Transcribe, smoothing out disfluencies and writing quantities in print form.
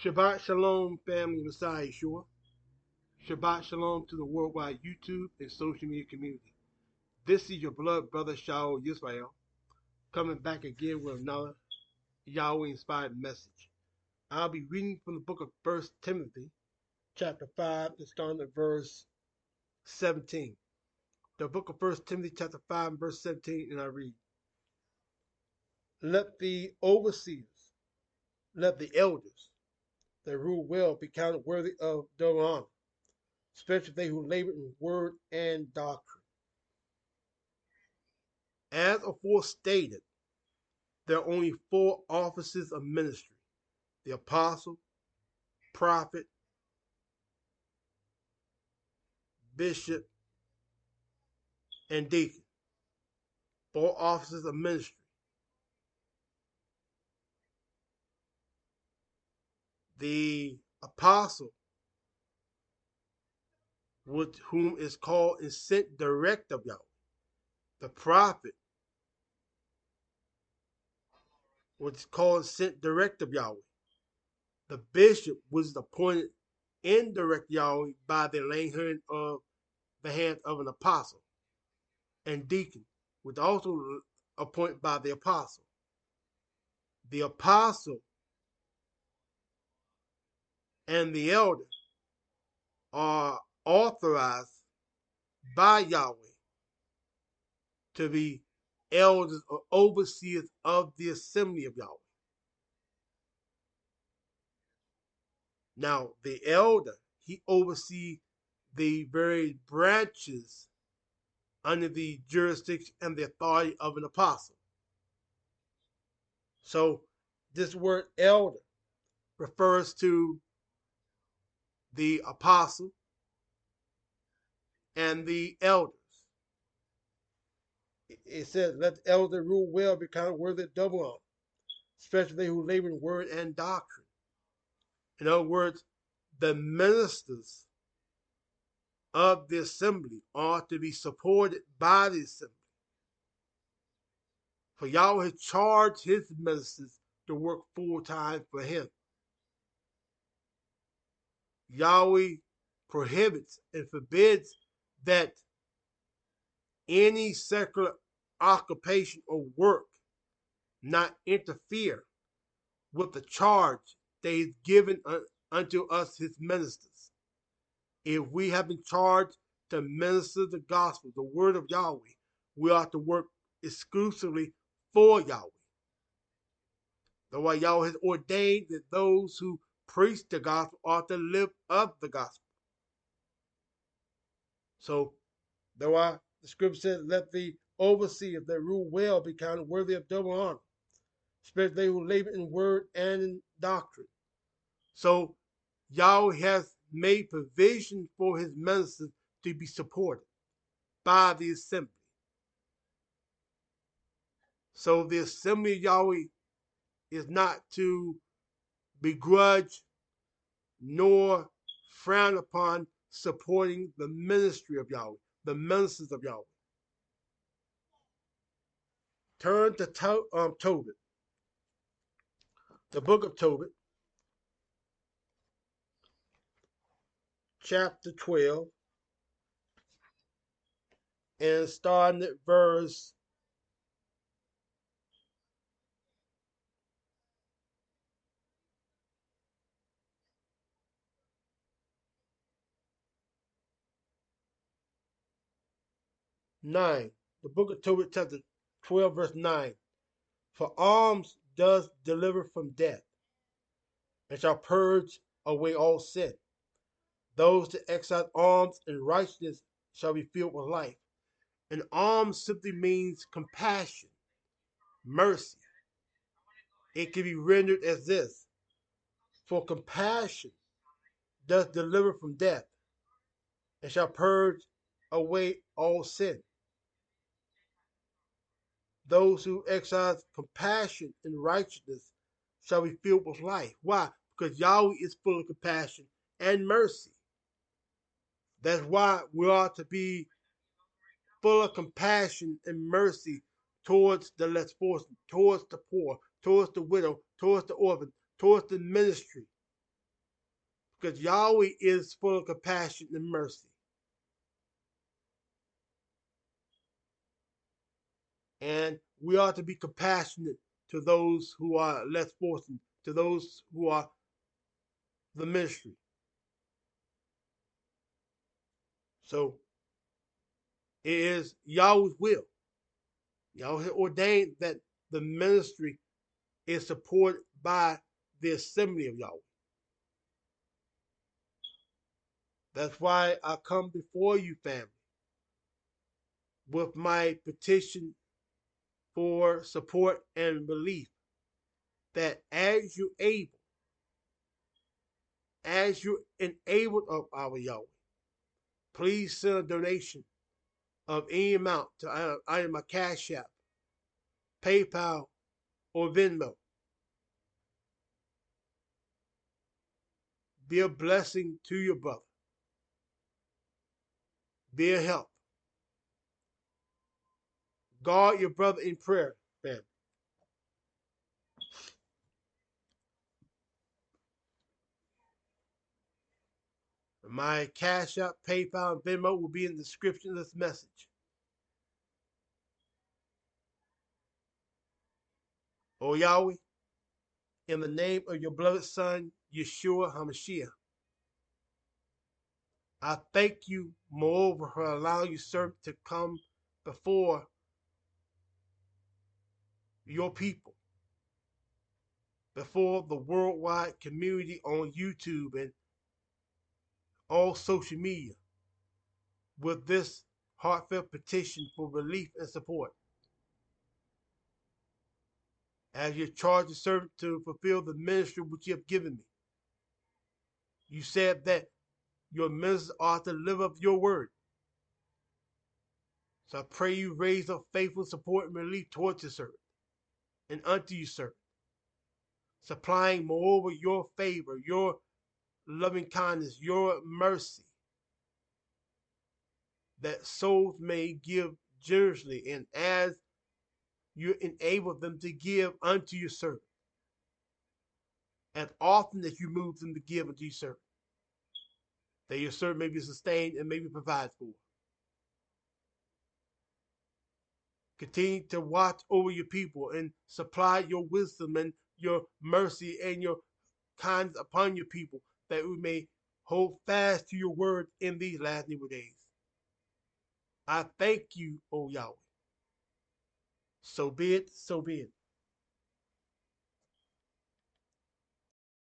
Shabbat Shalom, family, Messiah Yeshua. Shabbat Shalom to the worldwide YouTube and social media community. This is your beloved brother SHA'UL Yisrael, coming back again with another Yahweh-inspired message. I'll be reading from the book of 1 Timothy, chapter 5, and starting at verse 17. The book of 1 Timothy, chapter 5, and verse 17, and I read, Let the overseers, let the elders that rule well be counted worthy of double honor, especially they who labor in word and doctrine. As aforestated, there are only four offices of ministry: the apostle, prophet, bishop, and deacon. Four offices of ministry. The apostle, with whom is called and sent direct of Yahweh. The prophet, which is called and sent direct of Yahweh. The bishop, which is appointed indirect Yahweh by the laying hand of the hand of an apostle. And deacon, which also appointed by the apostle. The apostle and the elder are authorized by Yahweh to be elders or overseers of the assembly of Yahweh. Now, the elder, he oversees the very branches under the jurisdiction and the authority of an apostle. So, this word elder refers to the apostle and the elders. It says, let the elder rule well, be counted worthy of double honor, especially they who labor in word and doctrine. In other words, the ministers of the assembly are to be supported by the assembly. For Yahweh has charged his ministers to work full time for him. Yahweh prohibits and forbids that any secular occupation or work not interfere with the charge that is given unto us, his ministers. If we have been charged to minister the gospel, the word of Yahweh, we ought to work exclusively for Yahweh. The way Yahweh has ordained that those who preach the gospel ought to live up the gospel. So, the way the scripture says, let the overseers that rule well be counted worthy of double honor, especially they who labor in word and in doctrine. So, Yahweh has made provision for his ministers to be supported by the assembly. So the assembly of Yahweh is not to begrudge nor frown upon supporting the ministry of Yahweh, the ministers of Yahweh. Turn to Tobit, the book of Tobit, chapter 12, and starting at verse 9. The book of Tobit, chapter 12, verse 9. For alms does deliver from death, and shall purge away all sin. Those that exercise alms in righteousness shall be filled with life. And alms simply means compassion, mercy. It can be rendered as this: for compassion does deliver from death, and shall purge away all sin. Those who exercise compassion and righteousness shall be filled with life. Why? Because Yahweh is full of compassion and mercy. That's why we are to be full of compassion and mercy towards the less fortunate, towards the poor, towards the widow, towards the orphan, towards the ministry. because Yahweh is full of compassion and mercy. And we ought to be compassionate to those who are less fortunate, to those who are the ministry. So it is Yahweh's will. Yahweh ordained that the ministry is supported by the assembly of Yahweh. That's why I come before you, family, with my petition for support and belief that as you're enabled of our Yahweh, please send a donation of any amount to either my Cash App, PayPal, or Venmo. Be a blessing to your brother. Be a help. Guard your brother in prayer, family. My Cash App, PayPal, and Venmo will be in the description of this message. O Yahweh, in the name of your beloved Son, Yeshua HaMashiach, I thank you, moreover, for allowing your servant to come before your people, before the worldwide community on YouTube and all social media, with this heartfelt petition for relief and support. As you charge the servant to fulfill the ministry which you have given me, you said that your ministers are to live up your word. So I pray you raise up faithful support and relief towards your servant and unto your servant, supplying moreover your favor, your loving kindness, your mercy, that souls may give generously, and as you enable them to give unto your servant, as often as you move them to give unto your servant, that your servant may be sustained and may be provided for. Continue to watch over your people and supply your wisdom and your mercy and your kindness upon your people, that we may hold fast to your word in these last and evil days. I thank you, O Yahweh. So be it, so be it.